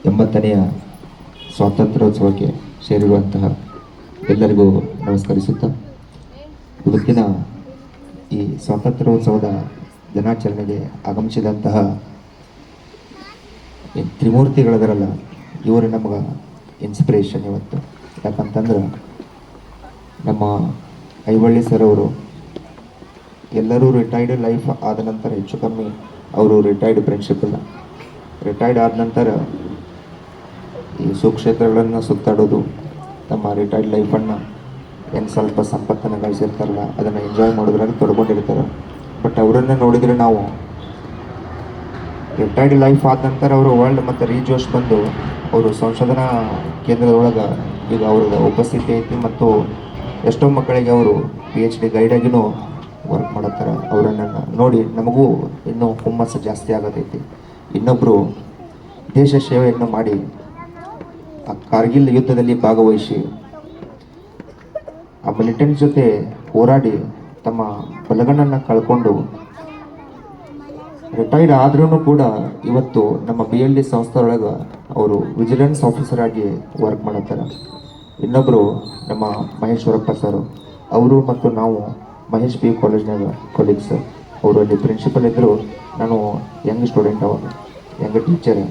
80ನೆಯ ಸ್ವಾತಂತ್ರ್ಯೋತ್ಸವಕ್ಕೆ ಸೇರಿರುವಂತಹ ಎಲ್ಲರಿಗೂ ನಮಸ್ಕರಿಸುತ್ತಾ ಇವತ್ತಿನ ಈ ಸ್ವಾತಂತ್ರ್ಯೋತ್ಸವದ ದಿನಾಚರಣೆಗೆ ಆಗಮಿಸಿದಂತಹ ತ್ರಿಮೂರ್ತಿಗಳದರಲ್ಲ ಇವರು ನಮಗೆ ಇನ್ಸ್ಪಿರೇಷನ್ ಇವತ್ತು. ಯಾಕಂತಂದ್ರೆ ನಮ್ಮ ಐವಳ್ಳಿ ಸರ್ ಅವರು ಎಲ್ಲರೂ ರಿಟೈರ್ಡ್ ಲೈಫ್ ಆದ ನಂತರ ಹೆಚ್ಚು ಕಮ್ಮಿ ಅವರು ರಿಟೈರ್ಡ್ ಫ್ರೆಂಡ್ಶಿಪ್ ಇಲ್ಲ. ರಿಟೈರ್ಡ್ ಆದ ನಂತರ ಈ ಸುಕ್ಷೇತ್ರಗಳನ್ನು ಸುತ್ತಾಡೋದು, ತಮ್ಮ ರಿಟೈರ್ಡ್ ಲೈಫನ್ನು ಏನು ಸ್ವಲ್ಪ ಸಂಪತ್ತನ್ನು ಗಳಿಸಿರ್ತಾರಲ್ಲ ಅದನ್ನು ಎಂಜಾಯ್ ಮಾಡೋದ್ರಾಗ ತೊಡ್ಕೊಂಡಿರ್ತಾರೆ. ಬಟ್ ಅವರನ್ನು ನೋಡಿದರೆ ನಾವು ರಿಟೈರ್ಡ್ ಲೈಫ್ ಆದ ನಂತರ ಅವರು ವರ್ಲ್ಡ್ ಮತ್ತು ರೀಜೋಶ್ ಬಂದು ಅವರು ಸಂಶೋಧನಾ ಕೇಂದ್ರದೊಳಗೆ ಈಗ ಅವ್ರದ್ದು ಉಪಸ್ಥಿತಿ ಐತಿ ಮತ್ತು ಎಷ್ಟೋ ಮಕ್ಕಳಿಗೆ ಅವರು PhD ಗೈಡಾಗಿನೂ ವರ್ಕ್ ಮಾಡತ್ತಾರೆ. ಅವರನ್ನು ನೋಡಿ ನಮಗೂ ಇನ್ನೂ ಹುಮ್ಮಸ್ಸು ಜಾಸ್ತಿ ಆಗತೈತಿ. ಇನ್ನೊಬ್ಬರು ದೇಶ ಸೇವೆಯನ್ನು ಮಾಡಿ ಆ ಕಾರ್ಗಿಲ್ ಯುದ್ಧದಲ್ಲಿ ಭಾಗವಹಿಸಿ ಆ ಮಿಲಿಟೆಂಟ್ ಜೊತೆ ಹೋರಾಡಿ ತಮ್ಮ ಬಲಗಣ್ಣನ್ನು ಕಳ್ಕೊಂಡು ರಿಟೈರ್ಡ್ ಆದ್ರೂ ಕೂಡ ಇವತ್ತು ನಮ್ಮ BLD ಸಂಸ್ಥೆಯೊಳಗೆ ಅವರು ವಿಜಿಲೆನ್ಸ್ ಆಫೀಸರ್ ಆಗಿ ವರ್ಕ್ ಮಾಡತ್ತಾರೆ. ಇನ್ನೊಬ್ಬರು ನಮ್ಮ ಮಹೇಶ್ವರಪ್ಪ ಸರ್, ಅವರು ಮತ್ತು ನಾವು ಮಹೇಶ್ PU ಕಾಲೇಜ್ನಾಗ ಕೊಲೀಗ್ಸ್. ಅವರು ಅಲ್ಲಿ ಪ್ರಿನ್ಸಿಪಲ್ ಇದ್ದರು, ನಾನು ಯಂಗ್ ಸ್ಟೂಡೆಂಟ್, ಅವಾಗ ಯಂಗ್ ಟೀಚರ್.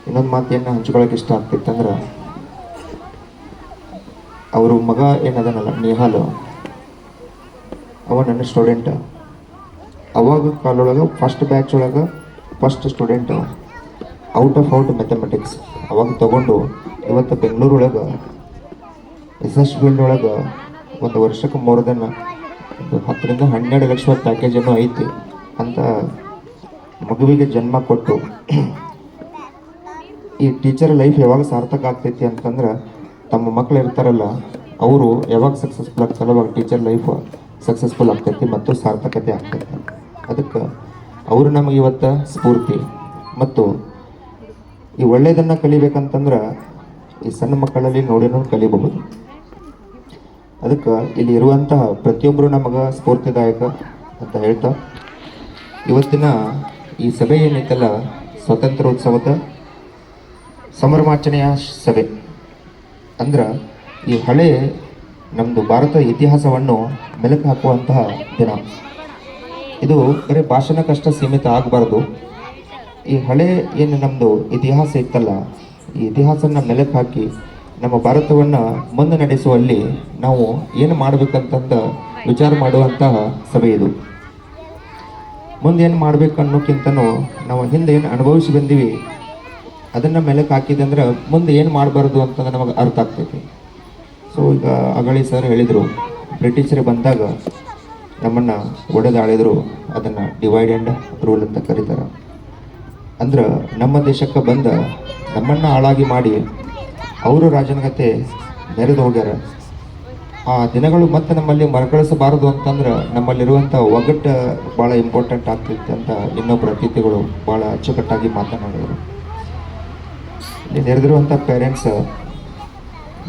ಇನ್ನೊಂದು ಮಾತೇನು ಹಂಚ್ಕೊಳ್ಳೋಕೆ ಇಷ್ಟ ಆಗ್ತಿತ್ತಂದ್ರೆ ಅವರು ಮಗ ಏನದನಲ್ಲ ನಿಹಾಲ್, ಅವ ನನ್ನ ಸ್ಟೂಡೆಂಟ್. ಅವಾಗ ಕಾಲೊಳಗೆ ಫಸ್ಟ್ ಬ್ಯಾಚ್ ಒಳಗೆ ಫಸ್ಟ್ ಸ್ಟೂಡೆಂಟ್ ಔಟ್ ಮ್ಯಾಥಮೆಟಿಕ್ಸ್ ಅವಾಗ ತಗೊಂಡು ಇವತ್ತು ಬೆಂಗಳೂರೊಳಗೆ SS ಫೀಲ್ಡ್ ಒಳಗೆ ಒಂದು ವರ್ಷಕ್ಕೆ ಮೋರ್ ದೆನ್ 10 ರಿಂದ 12 ಲಕ್ಷ ಪ್ಯಾಕೇಜ್ ಏನೋ ಐತಿ ಅಂತ ಮಗುವಿಗೆ ಜನ್ಮ ಕೊಟ್ಟು ಈ ಟೀಚರ್ ಲೈಫ್ ಯಾವಾಗ ಸಾರ್ಥಕ ಆಗ್ತೈತಿ ಅಂತಂದ್ರೆ ತಮ್ಮ ಮಕ್ಕಳು ಇರ್ತಾರಲ್ಲ ಅವರು ಯಾವಾಗ ಸಕ್ಸಸ್ಫುಲ್ ಆಗ್ತಾರಲ್ಲ ಅವಾಗ ಟೀಚರ್ ಲೈಫ್ ಸಕ್ಸಸ್ಫುಲ್ ಆಗ್ತೈತಿ ಮತ್ತು ಸಾರ್ಥಕತೆ ಆಗ್ತೈತಿ. ಅದಕ್ಕೆ ಅವರು ನಮಗೆ ಇವತ್ತು ಸ್ಫೂರ್ತಿ. ಮತ್ತು ಈ ಒಳ್ಳೆಯದನ್ನು ಕಲಿಬೇಕಂತಂದ್ರೆ ಈ ಸಣ್ಣ ಮಕ್ಕಳಲ್ಲಿ ನೋಡಿನೂ ಕಲಿಬಹುದು. ಅದಕ್ಕೆ ಇಲ್ಲಿ ಇರುವಂತಹ ಪ್ರತಿಯೊಬ್ಬರು ನಮಗೆ ಸ್ಫೂರ್ತಿದಾಯಕ ಅಂತ ಹೇಳ್ತಾ ಇವತ್ತಿನ ಈ ಸಭೆ ಏನೈತಲ್ಲ ಸ್ವಾತಂತ್ರ್ಯೋತ್ಸವದ ಸಂಭ್ರಮಾಚರಣೆಯ ಸಭೆ ಅಂದ್ರೆ ಈ ಹಳೆ ನಮ್ಮದು ಭಾರತ ಇತಿಹಾಸವನ್ನು ಮೆಲುಕು ಹಾಕುವಂತಹ ದಿನ. ಇದು ಬರೀ ಭಾಷಣಕ್ಕಷ್ಟ ಸೀಮಿತ ಆಗಬಾರ್ದು. ಈ ಹಳೆ ಏನು ನಮ್ಮದು ಇತಿಹಾಸ ಇತ್ತಲ್ಲ ಈ ಇತಿಹಾಸನ ಮೆಲುಕು ಹಾಕಿ ನಮ್ಮ ಭಾರತವನ್ನು ಮುಂದೆ ನಡೆಸುವಲ್ಲಿ ನಾವು ಏನು ಮಾಡಬೇಕಂತಂದ ವಿಚಾರ ಮಾಡುವಂತಹ ಸಭೆ ಇದು. ಮುಂದೆ ಏನು ಮಾಡಬೇಕು ಅನ್ನೋಕ್ಕಿಂತನೂ ನಾವು ಹಿಂದೆ ಏನು ಅನುಭವಿಸಿ ಬಂದೀವಿ ಅದನ್ನು ಮೆಲುಕು ಹಾಕಿದಂದ್ರೆ ಮುಂದೆ ಏನು ಮಾಡಬಾರ್ದು ಅಂತಂದ್ರೆ ನಮಗೆ ಅರ್ಥ ಆಗ್ತೈತಿ. ಸೊ ಈಗ ಅಗಳಿ ಸರ್ ಹೇಳಿದರು, ಬ್ರಿಟಿಷರು ಬಂದಾಗ ನಮ್ಮನ್ನು ಒಡೆದಾಳಿದ್ರು, ಅದನ್ನು ಡಿವೈಡ್ ಆ್ಯಂಡ್ ರೂಲ್ ಅಂತ ಕರೀತಾರೆ. ಅಂದ್ರೆ ನಮ್ಮ ದೇಶಕ್ಕೆ ಬಂದ ನಮ್ಮನ್ನು ಹಾಳಾಗಿ ಮಾಡಿ ಅವರು ರಾಜನಗತೆ ನೆರೆದು ಹೋಗ್ಯಾರ. ಆ ದಿನಗಳು ಮತ್ತೆ ನಮ್ಮಲ್ಲಿ ಮರುಕಳಿಸಬಾರದು ಅಂತಂದ್ರೆ ನಮ್ಮಲ್ಲಿರುವಂಥ ಒಗ್ಗಟ್ಟು ಭಾಳ ಇಂಪಾರ್ಟೆಂಟ್ ಆಗ್ತಿತ್ತು ಅಂತ ಇನ್ನೊಬ್ಬರು ಅತಿಥಿಗಳು ಭಾಳ ಅಚ್ಚುಕಟ್ಟಾಗಿ ಮಾತನಾಡಿದರು. ಇಲ್ಲಿ ನೆರೆದಿರುವಂಥ ಪೇರೆಂಟ್ಸ್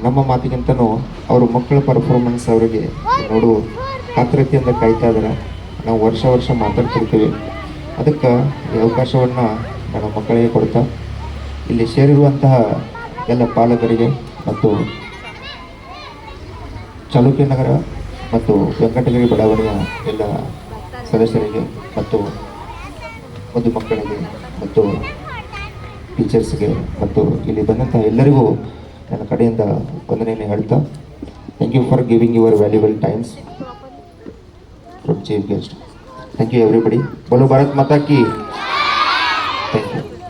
ನಮ್ಮ ಮಾತಿಗಿಂತನೂ ಅವ್ರ ಮಕ್ಕಳ ಪರ್ಫಾರ್ಮೆನ್ಸ್ ಅವರಿಗೆ ನೋಡು ಕಾತರತೆಯಿಂದ ಕಾಯ್ತಾ ಇದ್ದಾರೆ. ನಾವು ವರ್ಷ ಮಾತಾಡ್ತಿರ್ತೀವಿ. ಅದಕ್ಕೆ ಈ ಅವಕಾಶವನ್ನು ನನ್ನ ಮಕ್ಕಳಿಗೆ ಕೊಡ್ತಾ ಇಲ್ಲಿ ಸೇರಿರುವಂತಹ ಎಲ್ಲ ಪಾಲಕರಿಗೆ ಮತ್ತು ಚಾಲುಕ್ಯ ನಗರ ಮತ್ತು ವೆಂಕಟಗಿರಿ ಬಡಾವಣೆಯ ಎಲ್ಲ ಸದಸ್ಯರಿಗೆ ಮತ್ತು ಮಕ್ಕಳಿಗೆ ಮತ್ತು ಟೀಚರ್ಸ್ಗೆ ಮತ್ತು ಇಲ್ಲಿ ಬಂದಂತಹ ಎಲ್ಲರಿಗೂ ನನ್ನ ಕಡೆಯಿಂದ ವಂದನೆಯನ್ನು ಹೇಳ್ತಾ thank you for giving your valuable times from chief guest. Thank you everybody. Bolo Bharat Mata ki. Thank you.